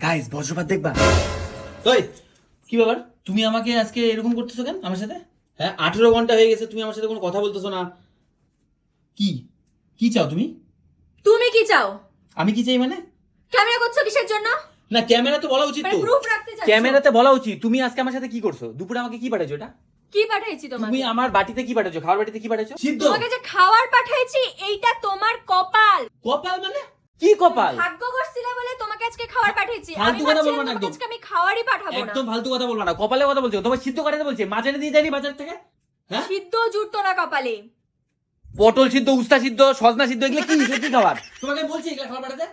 Guys বজ্রপাত দেখবা। ওই কি ব্যাপার, তুমি আমাকে আজকে এরকম করতেছো কেন আমার সাথে? হ্যাঁ 18 ঘন্টা হয়ে গেছে, তুমি আমার সাথে কোনো কথা বলতেছো না। কি কি চাও তুমি? তুমি কি চাও? আমি কি চাই মানে? ক্যামেরা করছো কিসের জন্য? না ক্যামেরা তো বলা উচিত মানে তো। প্রুফ রাখতে চাচ্ছো? ক্যামেরাতে বলা উচিত। তুমি আজকে আমার সাথে কি করছো? দুপুরে আমাকে কি পাঠাইছো? এটা কি পাঠাইছি তোমাকে? তুমি আমার বাটিতে কি পাঠাইছো? খাবার বাটিতে কি পাঠাইছো? সিদ্ধ তোমাকে যে খাবার পাঠাইছি এইটা তোমার কপাল। কপাল মানে কি কপাল? ভাগ্য করছিলে বলে তোমাকে আজকে খাবার পাঠিয়েছি। ফালতু কথা বলবো না একদম। আজকে আমি খাবারই পাঠাবো না। একদম ফালতু কথা বলবা না। কপালে কথা বলছো, তোমার সিদ্ধ করাতে বলছে, মাছ এনে দিয়ে যায়নি বাজার থেকে? হ্যাঁ সিদ্ধ জুটতো না কপালে। পটল সিদ্ধ, উস্তা সিদ্ধ, সজনা সিদ্ধ, এগুলো কি সত্যি খাবার? তোমাকে বলছি এগুলা খাবার পাঠাতে?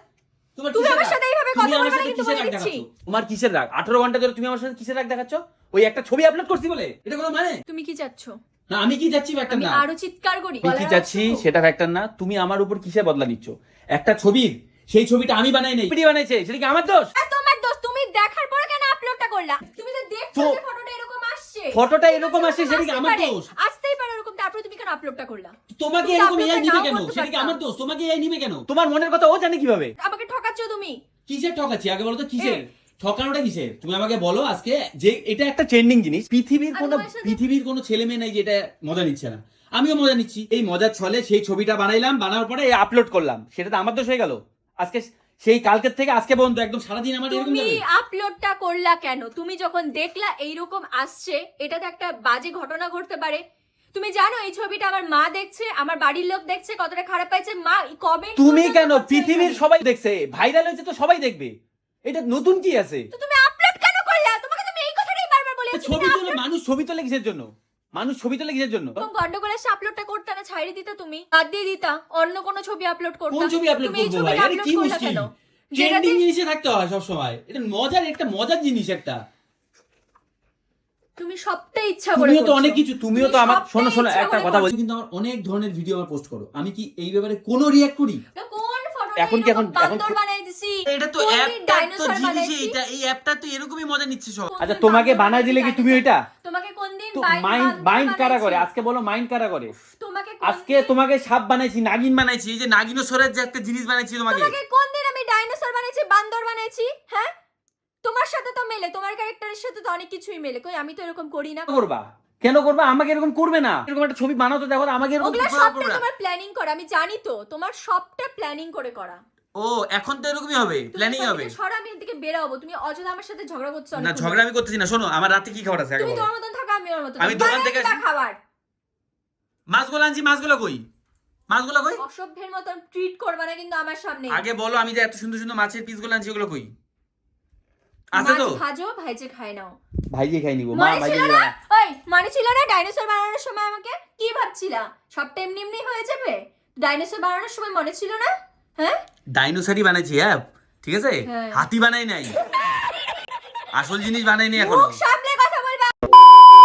তোমার তুমি কিসের আমার রাগ? সাথে এইভাবে তুমি কথা আমার বলবে না সাথে কিন্তু কিসের বলে রাগ দিচ্ছি। দেখাচ্ছো? তোমার কিসের রাগ? 18 ঘন্টা ধরে তুমি আমার সাথে কিসের রাগ দেখাচ্ছ? ওই একটা ছবি আপলোড করছি বলে এটা কোনো মানে? তুমি কি চাচ্ছ? না আমি কি যাচ্ছি ফ্যাক্টর আমি না। আরো চিৎকার করি। আমি কি যাচ্ছি সেটা ফ্যাক্টর না। তুমি আমার উপর কিসের বদলা নিচ্ছ? একটা ছবি, সেই ছবিটা আমি বানাই নাই, ভিডিও বানাইছে, সেটা কি আমার দোষ? তোমার দোষ। তুমি দেখার পর কেন আপলোডটা করলা? তুমি তো দেখছো তো- যে ফটোটা এরকম আসছে। ফটোটা এরকম আসছে, সেটা কি আমার আসতেই দোষ? পারে, আসতেই পারে এরকম, তারপরে তুমি কেন আপলোডটা করলা? তোমাকে তুমি এরকম upload এআই নিবে নাও কেন? করতে সেটা কি পারতা। আমার দোষ? তোমাকে এআই নিবে কেন? তোমার মনের কথা ও জানে কিভাবে? আমাকে ঠকাচ্ছ তুমি। কিসের ঠকাচ্ছি আগে বলো তো? কিসের ঠকানোটা কিসের? তুমি আমাকে বলো আজকে যে এটা একটা ট্রেন্ডিং জিনিস, পৃথিবীর কোনো ছেলে মেয়ে নাই যে এটা মজা নিচ্ছে না। আমিও মজা নিচ্ছি। এই মজার ছলে সেই ছবিটা বানাইলাম, বানানোর পরে আপলোড করলাম, সেটা তো আমার দোষ হয়ে গেল। আজকে সেই কালকের থেকে আজকে পর্যন্ত একদম সারাদিন আমার এরকম তুমি যাবে। আপলোডটা করলা কেন? তুমি যখন দেখলা এইরকম আসছে, এটা তো একটা বাজে ঘটনা ঘটতে পারে। তুমি জানো এই ছবিটা আমার মা দেখছে, আমার বাড়ির লোক দেখছে, কতটা খারাপ পাইছে। মা কমেন্ট তুমি কেন? পৃথিবীর সবাই দেখছে, ভাইরাল হয়েছে তো সবাই দেখবে, এটা নতুন কি আছে? তো তুমি আপলোড কেন করলা? তোমাকে তুমি এই কথাটাই বারবার বলে যাচ্ছি। ছবি তোলে মানুষ, ছবি তোলে কিসের জন্য? মানুষ ছবি তোলে কিসের জন্য? তুমি গন্ডগোল এসে আপলোডটা করতে না, ছাইড়ে দিতা তুমি, বাদ দিয়ে দিতা, অন্য কোনো ছবি আপলোড করতা। কোন ছবি আপলোড তুমি এই করবো ভাই? ছবিটা আরে আপলোড কি করলা মুশকিল? কেন? ট্রেন্ডিং যেটাতে জিনিসে থাকতে হয় সব সময়। এটা মজার মজার জিনিস একটা। তুমি সবটাই ইচ্ছা করে তুমিও তো করছো। অনেক কিছু, তুমিও তো আমার, শোনো শোনো সবটাই একটা ইচ্ছা কথা করে বলছি, কিন্তু আমার অনেক ধরনের ভিডিও আমার পোস্ট করো, আমি কি এই ব্যাপারে কোনো রিঅ্যাক্ট করি? তো কোন ফটো এখন কি এখন- বান্দর বানাই দিছি? এটা তো কোন অ্যাপ, দিন ডাইনোসর বানাইছি? এটা এই অ্যাপটা তো এরকমই মজা নিচ্ছে সব। কোন আচ্ছা দিন তোমাকে বান্দর বানাই দিলে কি বানাইছি তুমি ওইটা? তোমাকে কোন দিন তো বান্দর মাইন্ড কারা করে? বানাইছি? আজকে বলো মাইন্ড কারা করে? তোমাকে কোন আজকে দিন- তোমাকে সাপ বানাইছি, নাগিন বানাইছি, এই যে নাগিনোসরের যে একটা জিনিস বানাইছি তোমাকে। তোমাকে কোন দিন আমি ডাইনোসর বানাইছি, বান্দর বানাইছি? হ্যাঁ, তোমার সাথে তো মেলে, তোমার ক্যারেক্টারের সাথে তো অনেক কিছুই মেলে। কই আমি তো এরকম করি না। করবা কেন? করবা আমাকে এরকম করবে না। এরকম একটা ছবি বানাও তো, দেখো তো, আমাকে এরকম ওগুলা করবে সবটা না। তোমার প্ল্যানিং করা, আমি জানি তো, তোমার সবটা প্ল্যানিং করে করা। ও এখন তো এরকমই হবে, তুমি প্ল্যানিং এখান হবে। থেকে সরো, আমি এখান থেকে বের হবো। তুমি অযথা আমার সাথে ঝগড়া করছো না অনেকক্ষণ ঝগড়া আমি করতেছি না। শোনো আমার রাতে কি খাবার আছে আগে তুমি বলো। তোর মতন থাকো, আমি ওর মতন আমি থাকি। দোকান বানাই থেকে দিবা আসি। খাবার। মাছগুলো আনছি, মাছগুলো কই? মাছগুলো কই? অসভ্যের মতন ট্রিট করবা না কিন্তু আমার সামনে। আগে বলো, আমি যে এত সুন্দর সুন্দর মাছের পিসগুলো আনছি ওগুলো কই? আছে মাছ তো? ভাজো, ভাইজে খাই নাও। ভাইজি খাই নিব, মা মনে ভাইজি ছিল দিবে না? না। ওই মনে ছিল না ডাইনোসর বানানোর সময় আমাকে কি ভাবছিলা? সবটা এমনি এমনি হয়ে যাবে? ডাইনোসর বানানোর সময় মনে ছিল না? হ্যাঁ, ডাইনোসরই বানাইছি, হ্যাঁ ঠিক আছে, হ্যাঁ। হাতি বানাই নাই, আসল জিনিস বানাই নাই এখনো। মুখ সামলে